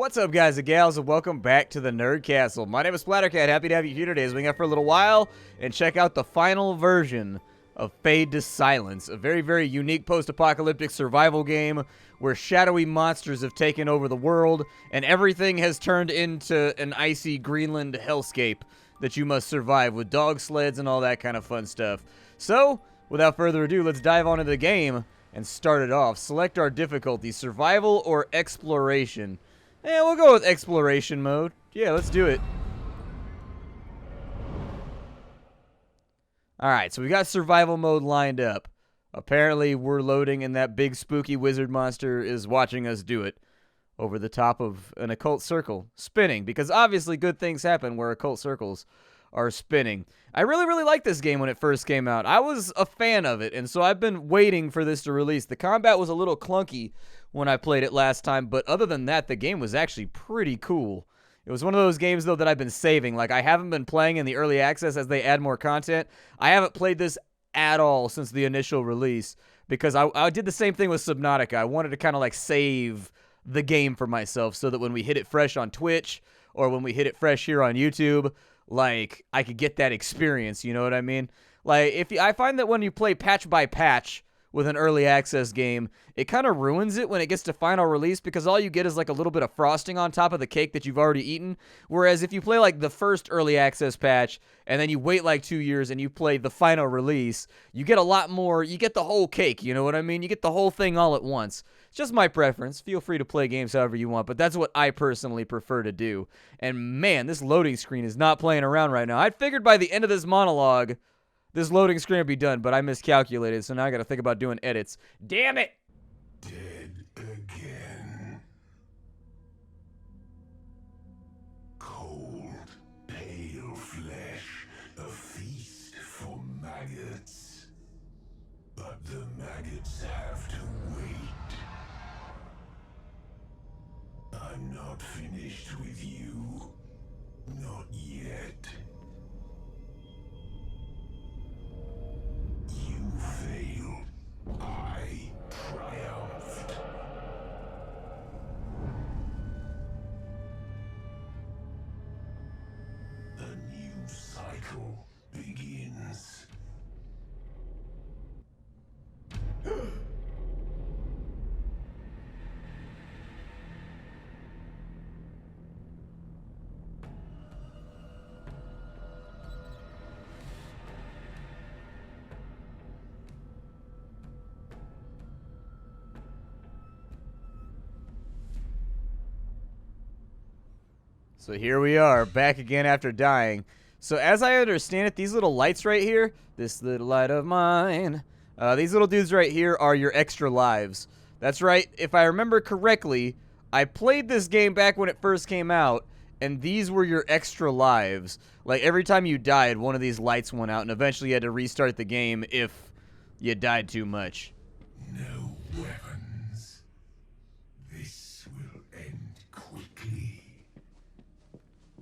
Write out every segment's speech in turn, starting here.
What's up, guys and gals, and welcome back to the Nerd Castle. My name is Splat. Happy to have you here today as we hang out for a little while and check out the final version of Fade to Silence, a very, very unique post-apocalyptic survival game where shadowy monsters have taken over the world and everything has turned into an icy Greenland hellscape that you must survive with dog sleds and all that kind of fun stuff. So, without further ado, let's dive on into the game and start it off. Select our difficulty, survival or exploration. Yeah, we'll go with exploration mode. Yeah, let's do it. Alright, so we got survival mode lined up. Apparently, we're loading and that big spooky wizard monster is watching us do it. Over the top of an occult circle. Spinning, because obviously good things happen where occult circles are spinning. I really liked this game when it first came out. I was a fan of it, and so I've been waiting for this to release. The combat was a little clunky when I played it last time, but other than that, the game was actually pretty cool. It was one of those games, though, that I've been saving. Like, I haven't been playing in the early access as they add more content. I haven't played this at all since the initial release, because I did the same thing with Subnautica. I wanted to kind of, like, save the game for myself so that when we hit it fresh on Twitch, or when we hit it fresh here on YouTube, like, I could get that experience, you know what I mean? Like, I find that when you play patch by patch with an early access game, it kind of ruins it when it gets to final release because all you get is like a little bit of frosting on top of the cake that you've already eaten. Whereas if you play like the first early access patch and then you wait like 2 years and you play the final release, you get a lot more, you get the whole cake, you know what I mean? You get the whole thing all at once. It's just my preference. Feel free to play games however you want, but that's what I personally prefer to do. And man, this loading screen is not playing around right now. I figured by the end of this monologue, this loading screen would be done, but I miscalculated, so now I gotta think about doing edits. Damn it! Dead again. Cold, pale flesh, a feast for maggots. But the maggots have to wait. I'm not finished with you. Not yet. You failed. I triumphed. A new cycle begins. So here we are, back again after dying. So as I understand it, these little lights right here, this little light of mine, these little dudes right here are your extra lives. That's right, if I remember correctly, I played this game back when it first came out, and these were your extra lives. Like, every time you died, one of these lights went out, and eventually you had to restart the game if you died too much. No weapons. This will end quickly.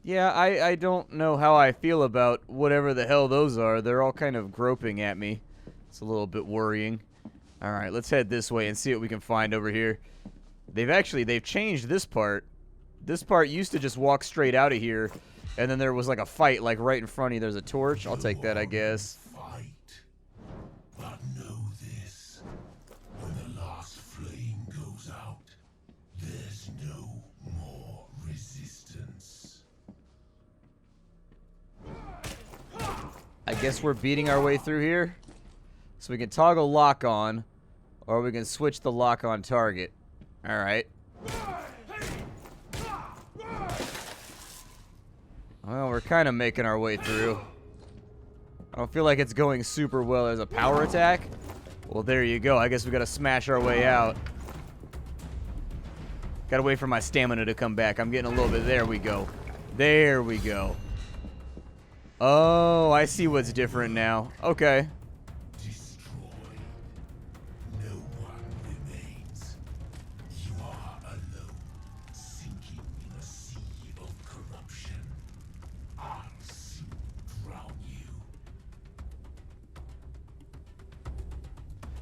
Yeah, I don't know how I feel about whatever the hell those are. They're all kind of groping at me. It's a little bit worrying. Alright, let's head this way and see what we can find over here. They've changed this part. This part used to just walk straight out of here, and then there was like a fight, like right in front of you. There's a torch. I'll take that, I guess. Fight. But know this. When the last flame goes out, there's no more resistance. I guess we're beating our way through here. So we can toggle lock on, or we can switch the lock on target. Alright. Well, we're kind of making our way through. I don't feel like it's going super well. There's a power attack. Well, there you go. I guess we gotta smash our way out. Gotta wait for my stamina to come back. I'm getting a little bit. There we go. There we go. Oh, I see what's different now. Okay. Destroy. No one remains. You are alone, sinking in a sea of corruption. I'll soon drown you.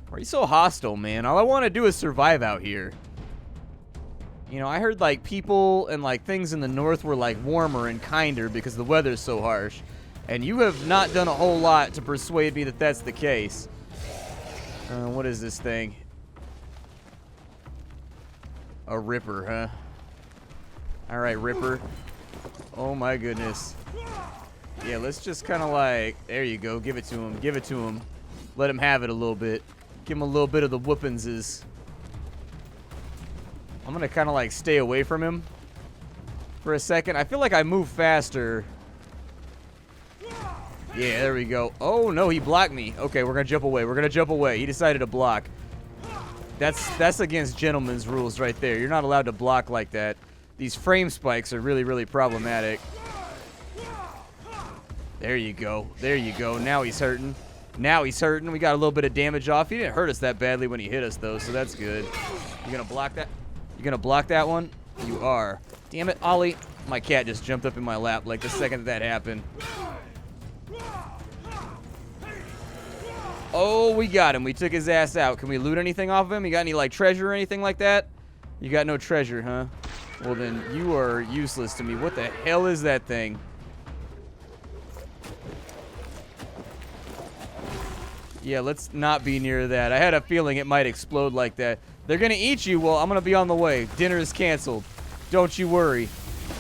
Why are you so hostile, man? All I want to do is survive out here. You know, I heard like people and like things in the north were like warmer and kinder because the weather's so harsh. And you have not done a whole lot to persuade me that that's the case. What is this thing? A Ripper, huh? Alright, Ripper. Oh my goodness. Yeah, let's just kind of like... There you go. Give it to him. Give it to him. Let him have it a little bit. Give him a little bit of the whoopinses. I'm going to kind of like stay away from him for a second. I feel like I move faster. Yeah, there we go. Oh, no, he blocked me. Okay, we're going to jump away. We're going to jump away. He decided to block. That's against gentleman's rules right there. You're not allowed to block like that. These frame spikes are really, really problematic. There you go. There you go. Now he's hurting. Now he's hurting. We got a little bit of damage off. He didn't hurt us that badly when he hit us, though, so that's good. You going to block that? You going to block that one? You are. Damn it, Ollie. My cat just jumped up in my lap like the second that happened. Oh, we got him. We took his ass out. Can we loot anything off of him? You got any, like, treasure or anything like that? You got no treasure, huh? Well, then you are useless to me. What the hell is that thing? Yeah, let's not be near that. I had a feeling it might explode like that. They're going to eat you. Well, I'm going to be on the way. Dinner is canceled. Don't you worry.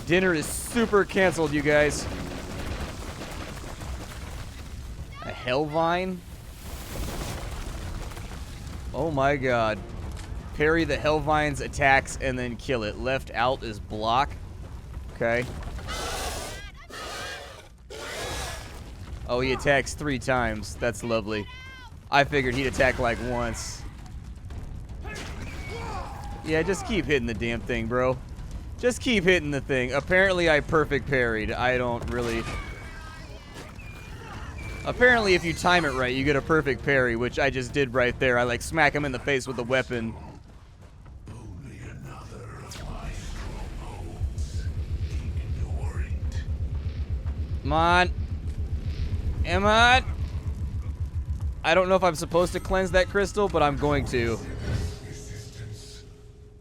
Dinner is super canceled, you guys. A Hellvine? Oh my god. Parry the Hellvine's attacks and then kill it. Left alt is block. Okay. Oh, he attacks 3 times. That's lovely. I figured he'd attack like once. Yeah, just keep hitting the damn thing, bro. Just keep hitting the thing. Apparently, I perfect parried. I don't really... Apparently, if you time it right, you get a perfect parry, which I just did right there. I, like, smack him in the face with a weapon. Only another of my strongholds. Ignore it. Come on. Come on. I don't know if I'm supposed to cleanse that crystal, but I'm going to. Resistance.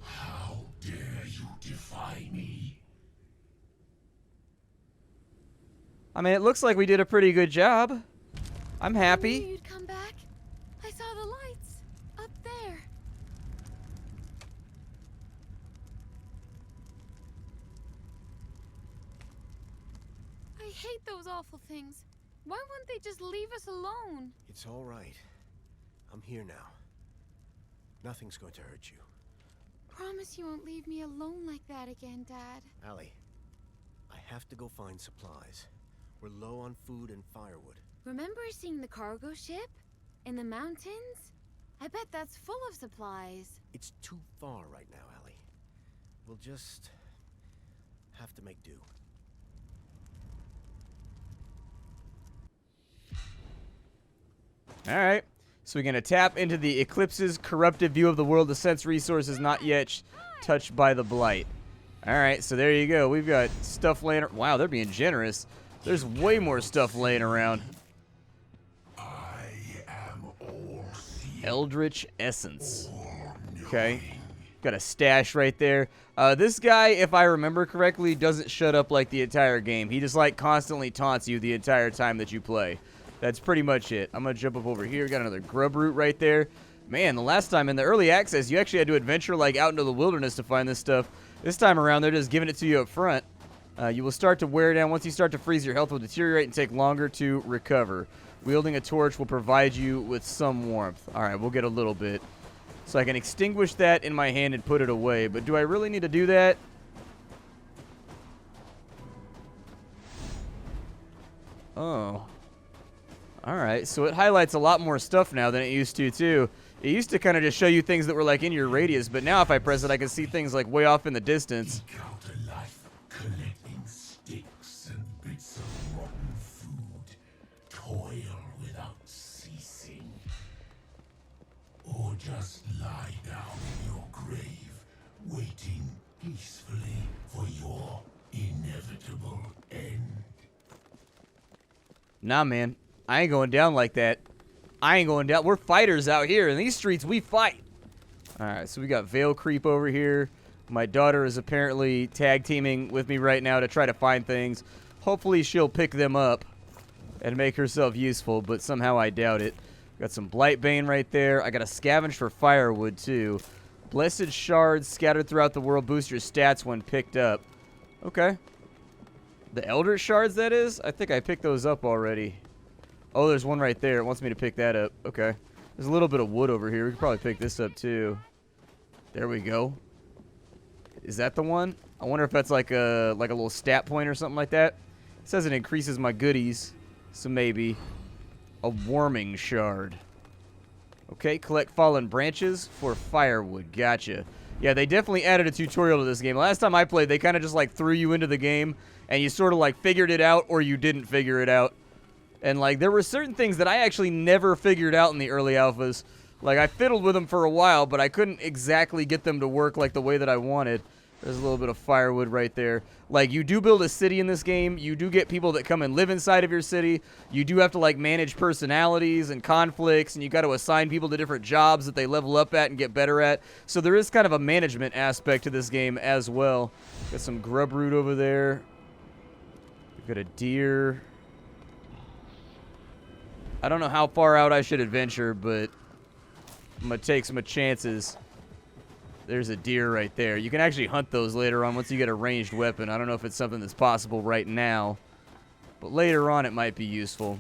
How dare you defy me? I mean, it looks like we did a pretty good job. I'm I knew happy. you'd come back. I saw the lights up there. I hate those awful things. Why wouldn't they just leave us alone? It's all right. I'm here now. Nothing's going to hurt you. Promise you won't leave me alone like that again, Dad. Allie, I have to go find supplies. We're low on food and firewood. Remember seeing the cargo ship? In the mountains? I bet that's full of supplies. It's too far right now, Allie. We'll just have to make do. Alright. So we're going to tap into the Eclipse's corrupted view of the world. The sense resources not yet touched by the Blight. Alright, so there you go. We've got stuff laying around. Wow, they're being generous. There's way more stuff laying around. I am all-seeing. Eldritch Essence. Okay. Got a stash right there. This guy, if I remember correctly, doesn't shut up like the entire game. He just like constantly taunts you the entire time that you play. That's pretty much it. I'm going to jump up over here. Got another grub root right there. Man, the last time in the early access, you actually had to adventure like out into the wilderness to find this stuff. This time around, they're just giving it to you up front. You will start to wear down. Once you start to freeze, your health will deteriorate and take longer to recover. Wielding a torch will provide you with some warmth. All right, we'll get a little bit. So I can extinguish that in my hand and put it away. But do I really need to do that? Oh. Alright, so it highlights a lot more stuff now than it used to, too. It used to kind of just show you things that were, like, in your radius, but now if I press it, I can see things, like, way off in the distance. Eke out a life collecting sticks and bits of rotten food. Toil without ceasing. Or just lie down in your grave, waiting peacefully for your inevitable end. Nah, man. I ain't going down like that. I ain't going down. We're fighters out here. In these streets, we fight. Alright, so we got Veil Creep over here. My daughter is apparently tag teaming with me right now to try to find things. Hopefully she'll pick them up and make herself useful, but somehow I doubt it. Got some Blightbane right there. I got a scavenge for firewood, too. Blessed shards scattered throughout the world boost your stats when picked up. Okay. The Eldritch shards, that is? I think I picked those up already. Oh, there's one right there. It wants me to pick that up. Okay. There's a little bit of wood over here. We could probably pick this up, too. There we go. Is that the one? I wonder if that's like a little stat point or something like that. It says it increases my goodies. So maybe. A warming shard. Okay, collect fallen branches for firewood. Gotcha. Yeah, they definitely added a tutorial to this game. Last time I played, they kind of just like threw you into the game and you sort of like figured it out or you didn't figure it out. And like there were certain things that I actually never figured out in the early alphas. Like I fiddled with them for a while, but I couldn't exactly get them to work like the way that I wanted. There's a little bit of firewood right there. Like, you do build a city in this game. You do get people that come and live inside of your city. You do have to, like, manage personalities and conflicts, and you got to assign people to different jobs that they level up at and get better at. So there is kind of a management aspect to this game as well. Got some grub root over there. We've got a deer. I don't know how far out I should adventure, but I'm going to take some chances. There's a deer right there. You can actually hunt those later on once you get a ranged weapon. I don't know if it's something that's possible right now, but later on it might be useful.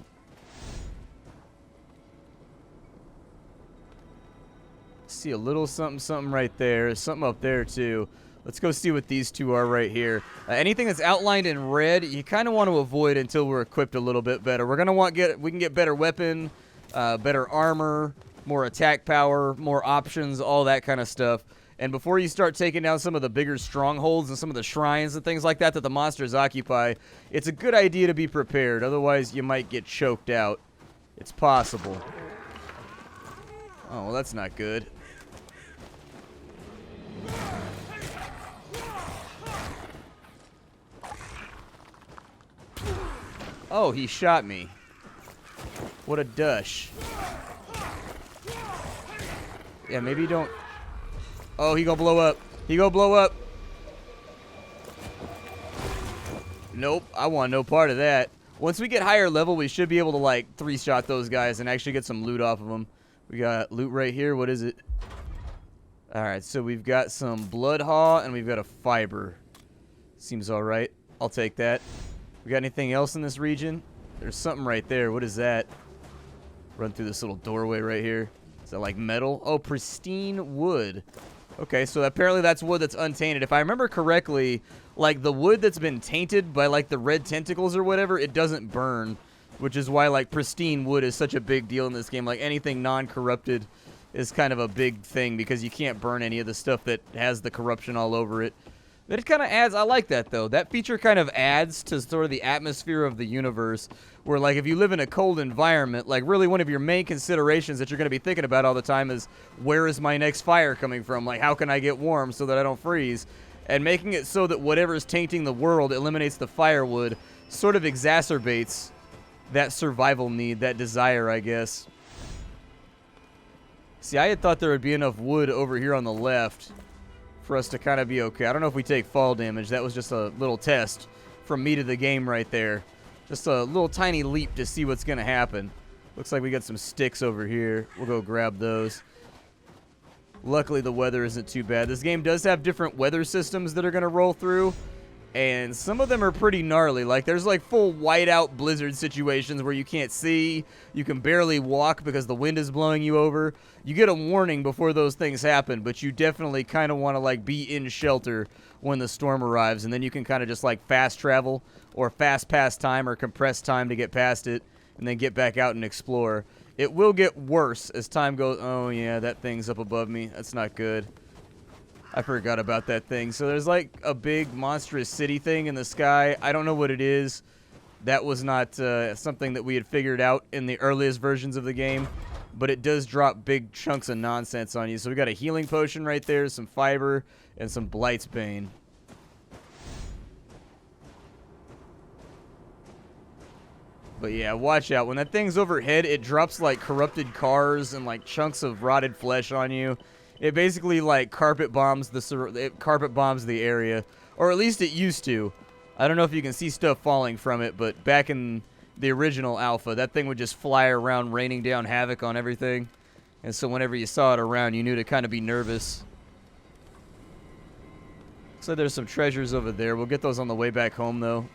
See a little something right there. Something up there too. Let's go see what these two are right here. Anything that's outlined in red, you kind of want to avoid until we're equipped a little bit better. We're gonna we can get better weapon, better armor, more attack power, more options, all that kind of stuff. And before you start taking down some of the bigger strongholds and some of the shrines and things like that that the monsters occupy, it's a good idea to be prepared. Otherwise, you might get choked out. It's possible. Oh, well, that's not good. Oh, he shot me. What a dush. Yeah, maybe don't... Oh, he gonna blow up. He gonna blow up. Nope, I want no part of that. Once we get higher level, we should be able to, like, 3-shot those guys and actually get some loot off of them. We got loot right here. What is it? Alright, so we've got some blood haw and we've got a fiber. Seems alright. I'll take that. We got anything else in this region? There's something right there. What is that? Run through this little doorway right here. Is that like metal? Oh, pristine wood. Okay, so apparently that's wood that's untainted. If I remember correctly, like the wood that's been tainted by like the red tentacles or whatever, it doesn't burn, which is why like pristine wood is such a big deal in this game. Like anything non-corrupted is kind of a big thing because you can't burn any of the stuff that has the corruption all over it. That kind of adds, I like that though. That feature kind of adds to sort of the atmosphere of the universe where like if you live in a cold environment, like really one of your main considerations that you're going to be thinking about all the time is where is my next fire coming from? Like how can I get warm so that I don't freeze? And making it so that whatever is tainting the world eliminates the firewood sort of exacerbates that survival need, that desire, I guess. See, I had thought there would be enough wood over here on the left for us to kind of be okay. I don't know if we take fall damage. That was just a little test from me to the game right there. Just a little tiny leap to see what's going to happen. Looks like we got some sticks over here. We'll go grab those. Luckily, the weather isn't too bad. This game does have different weather systems that are going to roll through, and some of them are pretty gnarly. Like, there's like full whiteout blizzard situations where you can't see, you can barely walk because the wind is blowing you over. You get a warning before those things happen, but you definitely kind of want to like be in shelter when the storm arrives, and then you can kind of just like fast travel or fast pass time or compress time to get past it and then get back out and explore. It will get worse as time goes. Oh yeah, that thing's up above me. That's not good. I forgot about that thing. So there's like a big monstrous city thing in the sky. I don't know what it is. That was not something that we had figured out in the earliest versions of the game. But it does drop big chunks of nonsense on you. So we got a healing potion right there, some fiber, and some Blight's Bane. But yeah, watch out. When that thing's overhead, it drops like corrupted cars and like chunks of rotted flesh on you. It basically like carpet bombs the area, or at least it used to. I don't know if you can see stuff falling from it, but back in the original alpha, that thing would just fly around, raining down havoc on everything. And so whenever you saw it around, you knew to kind of be nervous. So there's some treasures over there. We'll get those on the way back home, though.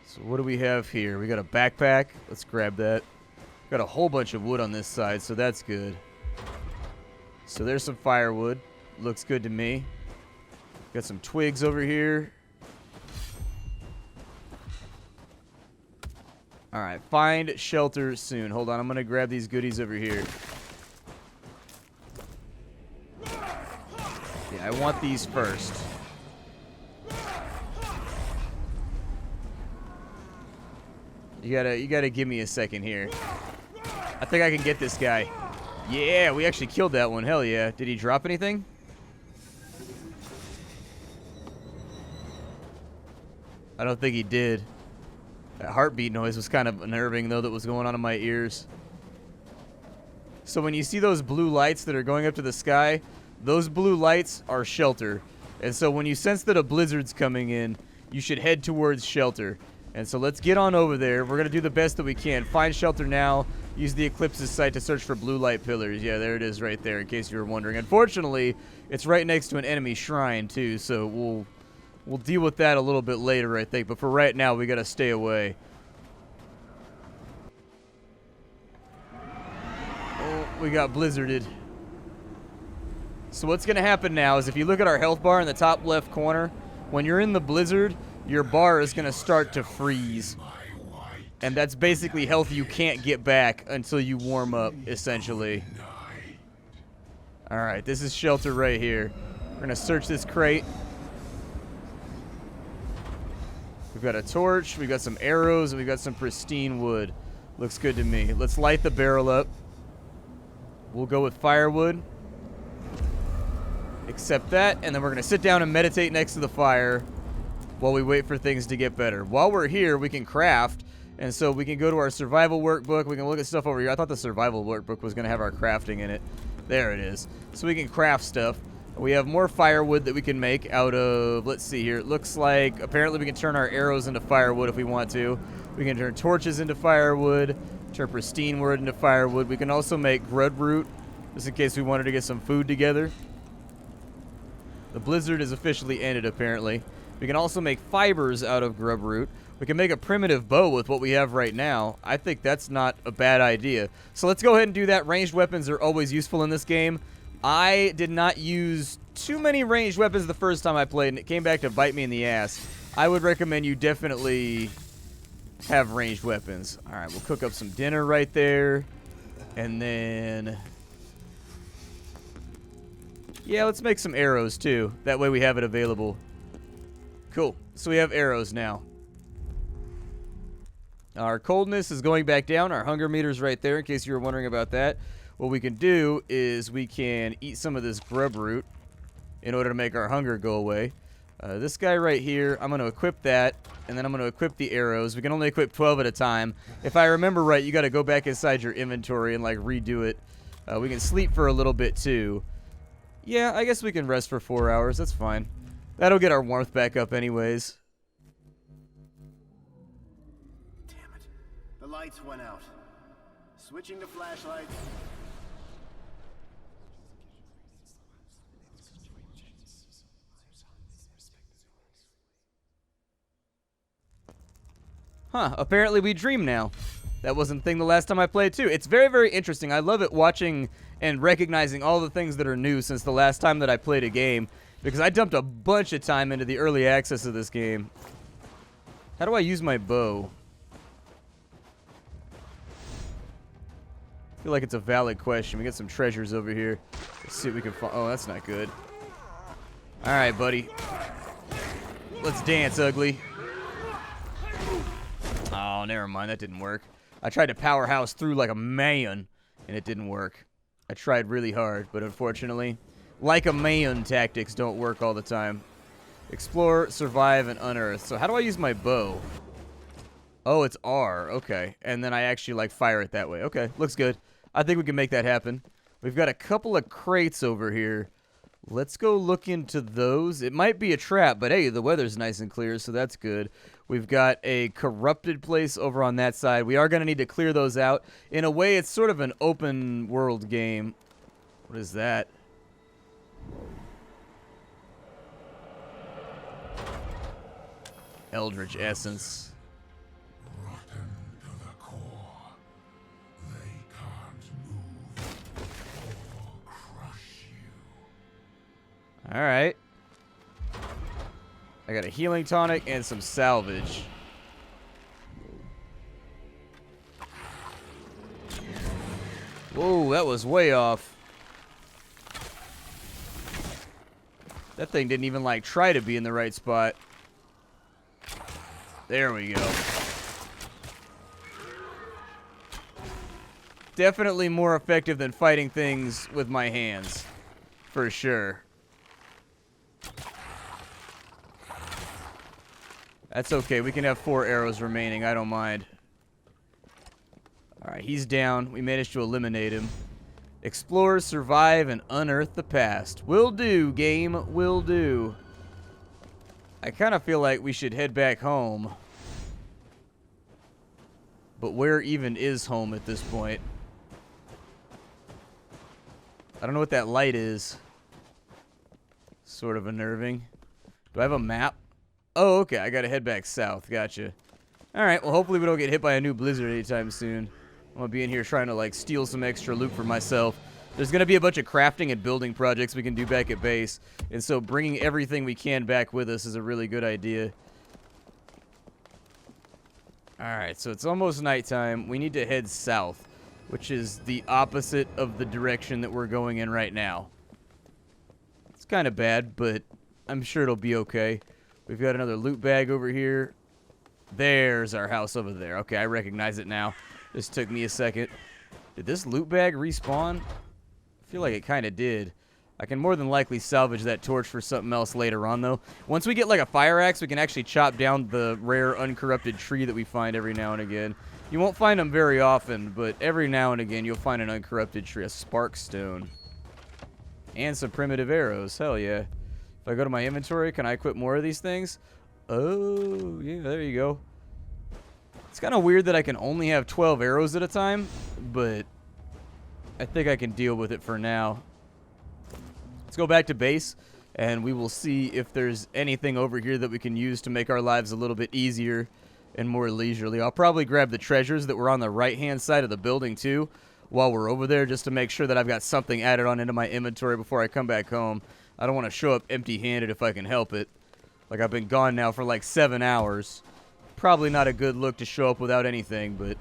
So what do we have here? We got a backpack. Let's grab that. Got a whole bunch of wood on this side, so that's good. So there's some firewood. Looks good to me. Got some twigs over here. Alright, find shelter soon. Hold on, I'm going to grab these goodies over here. Yeah, I want these first. You gotta give me a second here. I think I can get this guy. Yeah, we actually killed that one. Hell yeah. Did he drop anything? I don't think he did. That heartbeat noise was kind of unnerving, though, that was going on in my ears. So when you see those blue lights that are going up to the sky, those blue lights are shelter. And so when you sense that a blizzard's coming in, you should head towards shelter. And so let's get on over there. We're going to do the best that we can. Find shelter now. Use the Eclipse's sight to search for blue light pillars. Yeah, there it is right there, in case you were wondering. Unfortunately, it's right next to an enemy shrine, too, so we'll deal with that a little bit later, I think. But for right now, we got to stay away. Oh, we got blizzarded. So what's going to happen now is if you look at our health bar in the top left corner, when you're in the blizzard, your bar is going to start to freeze. And that's basically health you can't get back until you warm up, essentially. Alright, this is shelter right here. We're going to search this crate. We've got a torch, we've got some arrows, and we've got some pristine wood. Looks good to me. Let's light the barrel up. We'll go with firewood. Accept that, and then we're going to sit down and meditate next to the fire while we wait for things to get better. While we're here, we can craft, and so we can go to our survival workbook. We can look at stuff over here. I thought the survival workbook was going to have our crafting in it. There it is. So we can craft stuff. We have more firewood that we can make out of, let's see here. It looks like apparently we can turn our arrows into firewood if we want to. We can turn torches into firewood, turn pristine wood into firewood. We can also make grub root, just in case we wanted to get some food together. The blizzard is officially ended, apparently. We can also make fibers out of grub root. We can make a primitive bow with what we have right now. I think that's not a bad idea. So let's go ahead and do that. Ranged weapons are always useful in this game. I did not use too many ranged weapons the first time I played, and it came back to bite me in the ass. I would recommend you definitely have ranged weapons. All right, we'll cook up some dinner right there. And then... yeah, let's make some arrows, too. That way we have it available. Cool. So we have arrows now. Our coldness is going back down. Our hunger meter's right there, in case you were wondering about that. What we can do is we can eat some of this grub root in order to make our hunger go away. This guy right here, I'm going to equip that, and then I'm going to equip the arrows. We can only equip 12 at a time. If I remember right, you got to go back inside your inventory and, like, redo it. We can sleep for a little bit, too. Yeah, I guess we can rest for 4 hours. That's fine. That'll get our warmth back up anyways. Damn it. The lights went out. Switching to flashlights. Huh, apparently we dream now. That wasn't a thing the last time I played, too. It's very, very interesting. I love it watching and recognizing all the things that are new since the last time that I played a game, because I dumped a bunch of time into the early access of this game. How do I use my bow? I feel like it's a valid question. We got some treasures over here. Let's see what we can find. Oh, that's not good. All right, buddy. Let's dance, ugly. Oh, never mind. That didn't work. I tried to powerhouse through like a man, and it didn't work. I tried really hard, but unfortunately, like a man tactics don't work all the time. Explore, survive, and unearth. So how do I use my bow? Oh, it's R. Okay. And then I actually, like, fire it that way. Okay. Looks good. I think we can make that happen. We've got a couple of crates over here. Let's go look into those. It might be a trap, but hey, the weather's nice and clear, so that's good. We've got a corrupted place over on that side. We are going to need to clear those out. In a way, it's sort of an open world game. What is that? Eldritch Essence. Rotten to the core. They can't move or crush you. Alright. I got a healing tonic and some salvage. Whoa, that was way off. That thing didn't even, like, try to be in the right spot. There we go. Definitely more effective than fighting things with my hands. For sure. That's okay. We can have 4 arrows remaining. I don't mind. Alright, he's down. We managed to eliminate him. Explore, survive, and unearth the past. Will do, game. Will do. I kind of feel like we should head back home. But where even is home at this point? I don't know what that light is. Sort of unnerving. Do I have a map? Oh, okay. I gotta head back south. Gotcha. Alright, well, hopefully we don't get hit by a new blizzard anytime soon. I'm gonna be in here trying to, like, steal some extra loot for myself. There's gonna be a bunch of crafting and building projects we can do back at base. And so bringing everything we can back with us is a really good idea. Alright, so it's almost nighttime. We need to head south, which is the opposite of the direction that we're going in right now. It's kind of bad, but I'm sure it'll be okay. We've got another loot bag over here. There's our house over there. Okay, I recognize it now. This took me a second. Did this loot bag respawn? I feel like it kind of did. I can more than likely salvage that torch for something else later on, though. Once we get, like, a fire axe, we can actually chop down the rare uncorrupted tree that we find every now and again. You won't find them very often, but every now and again you'll find an uncorrupted tree. A spark stone. And some primitive arrows. Hell yeah. If I go to my inventory, can I equip more of these things? Oh, yeah, there you go. It's kind of weird that I can only have 12 arrows at a time, but I think I can deal with it for now. Let's go back to base, and we will see if there's anything over here that we can use to make our lives a little bit easier and more leisurely. I'll probably grab the treasures that were on the right-hand side of the building, too, while we're over there, just to make sure that I've got something added on into my inventory before I come back home. I don't want to show up empty-handed if I can help it. Like, I've been gone now for like 7 hours. Probably not a good look to show up without anything, but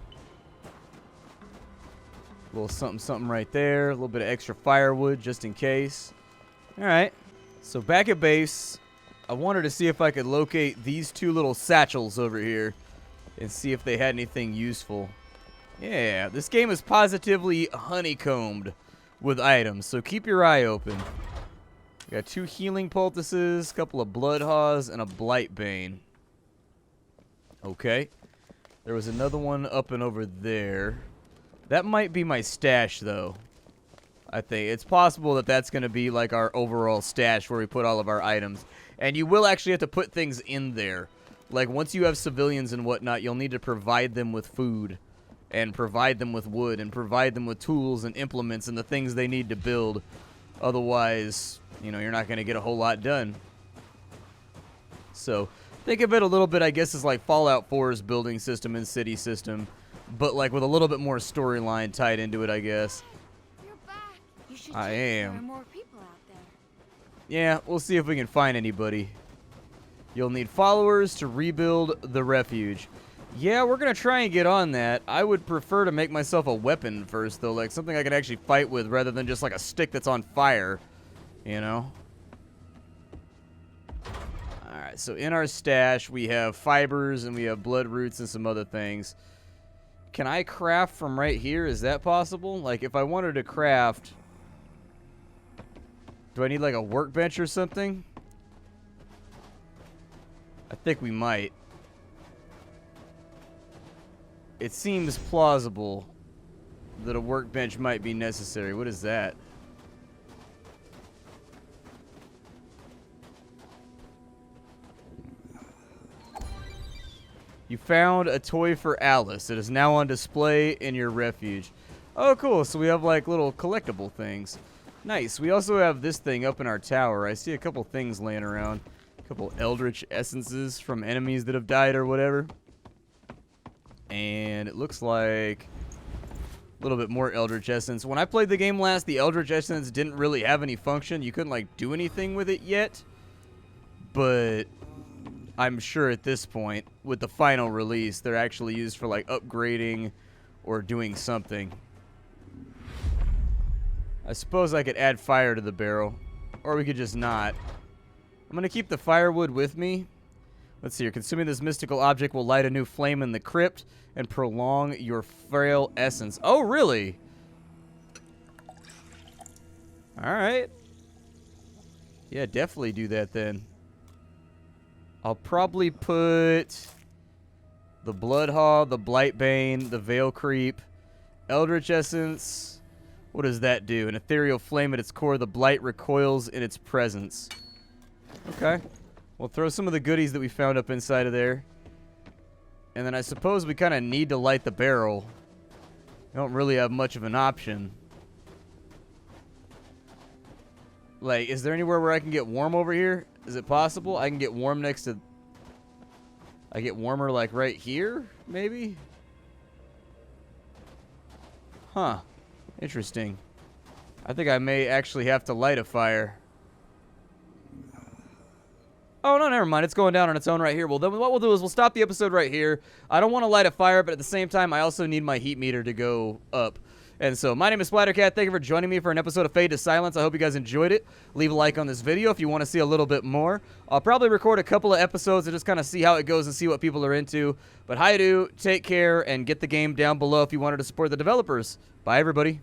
a little something right there. A little bit of extra firewood just in case. Alright, so back at base, I wanted to see if I could locate these 2 little satchels over here and see if they had anything useful. Yeah, this game is positively honeycombed with items, so keep your eye open. We got 2 healing poultices, a couple of blood haws, and a blight bane. Okay. There was another one up and over there. That might be my stash, though. I think it's possible that that's going to be like our overall stash where we put all of our items. And you will actually have to put things in there. Like, once you have civilians and whatnot, you'll need to provide them with food. And provide them with wood. And provide them with tools and implements and the things they need to build. Otherwise, you know, you're not going to get a whole lot done. So, think of it a little bit, I guess, as like Fallout 4's building system and city system. But, like, with a little bit more storyline tied into it, I guess. You should I check if am. there are more people out there. Yeah, we'll see if we can find anybody. You'll need followers to rebuild the refuge. Yeah, we're going to try and get on that. I would prefer to make myself a weapon first, though. Like, something I can actually fight with rather than just, like, a stick that's on fire. You know? Alright, so in our stash, we have fibers and we have blood roots and some other things. Can I craft from right here? Is that possible? Like, if I wanted to craft... Do I need, like, a workbench or something? I think we might. It seems plausible that a workbench might be necessary. What is that? You found a toy for Alice. It is now on display in your refuge. Oh, cool. So we have like little collectible things. Nice. We also have this thing up in our tower. I see a couple things laying around. A couple eldritch essences from enemies that have died or whatever. And it looks like a little bit more eldritch essence. When I played the game last, the eldritch essence didn't really have any function. You couldn't like do anything with it yet. But I'm sure at this point, with the final release, they're actually used for like upgrading or doing something. I suppose I could add fire to the barrel, or we could just not. I'm going to keep the firewood with me. Let's see here. Consuming this mystical object will light a new flame in the crypt and prolong your frail essence. Oh, really? All right. Yeah, definitely do that then. I'll probably put the Bloodhaw, the Blightbane, the Veil Creep, Eldritch Essence. What does that do? An ethereal flame at its core, the blight recoils in its presence. Okay. We'll throw some of the goodies that we found up inside of there. And then I suppose we kind of need to light the barrel. We don't really have much of an option. Like, is there anywhere where I can get warm over here? Is it possible? I can get warm next to... I get warmer, like, right here, maybe? Huh. Interesting. I think I may actually have to light a fire. Oh, no, never mind. It's going down on its own right here. Well, then what we'll do is we'll stop the episode right here. I don't want to light a fire, but at the same time, I also need my heat meter to go up. And so, my name is Splattercat. Thank you for joining me for an episode of Fade to Silence. I hope you guys enjoyed it. Leave a like on this video if you want to see a little bit more. I'll probably record a couple of episodes to just kind of see how it goes and see what people are into. But hi-do, take care, and get the game down below if you wanted to support the developers. Bye, everybody.